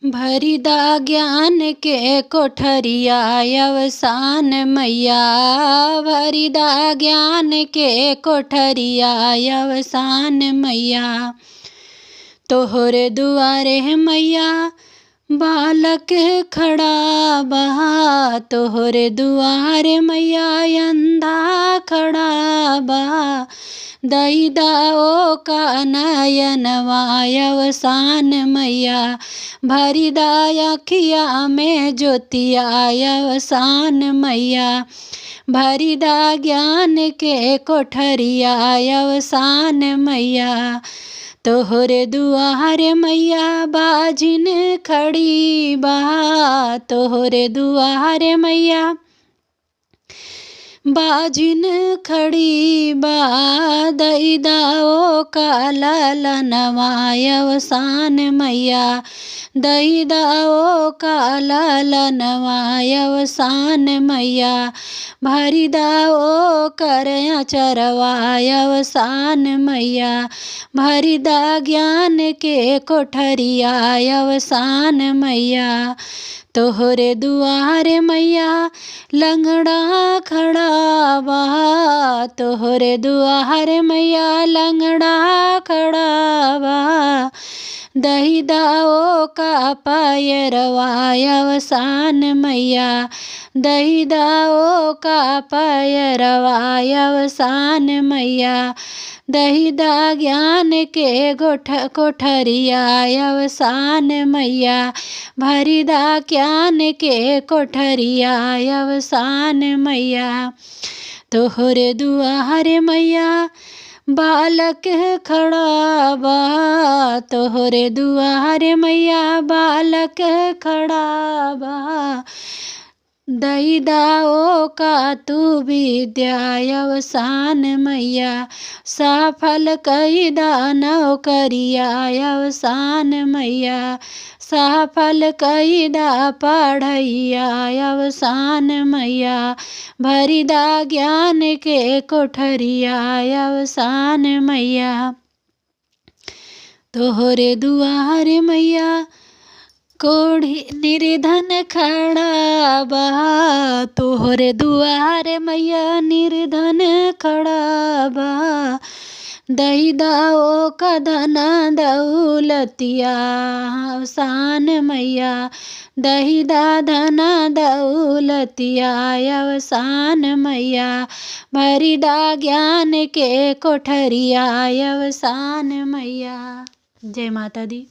भरिदा ज्ञान के कोठरिया अवसान मैया, भरिदा ज्ञान के कोठरिया अवसान मैया। तोहरे दुआरे मैया बालक खड़ा बहा, तोहरे दुआरे मैया अंधा खड़ा बहा। दईदा ओ का नयनवा अवसान मैया, भरिदा अखिया में ज्योतिया अवसान मैया। भरिदा ज्ञान के कोठरिया अवसान मैया। तोहरे दुआरे मैया बाजिन खड़ी बा, तोहरे दुआरे मैया बाजिन खड़ी बा। दईदा ओ का ललनवा अवसान मैया, दईदा ओ का ललनवा अवसान मैया। भरिदा ओ कर अचरवा अवसान मैया, भरिदा ज्ञान के कोठरिया अवसान मैया। तोहरे दुआरे मैया लंगड़ा खड़ा बा, तोहरे दुआरे मैया लंगड़ा खड़ा बा। दईदा ओ का पैरवा अवसान मैया, दईदा ओ का पैरवा अवसान मैया। दईदा ज्ञान के कोठरिया अवसान मैया, भरिदा ज्ञान के कोठरिया अवसान मैया। तोहरे दुआरे मैया बालक खड़ा बा, तोहरे दुआरे मैया बालक खड़ा बा। दईदा ओ का तू विद्या अवसान मैया, सफल कईदा नौकरिया अवसान मैया। सफल कईदा पढ़ैया अवसान मैया, भरिदा ज्ञान के कोठरिया अवसान मैया। तोहरे दुआरे मैया कोढ़ी निर्धन खड़ा बा, तोहरे दुआरे मैया निर्धन खड़ा बा। दईदा ओ का धन दौलतिया अवसान मैया, दईदा धन दौलतिया अवसान मैया। भरिदा ज्ञान के कोठरिया अवसान मैया। जय माता दी।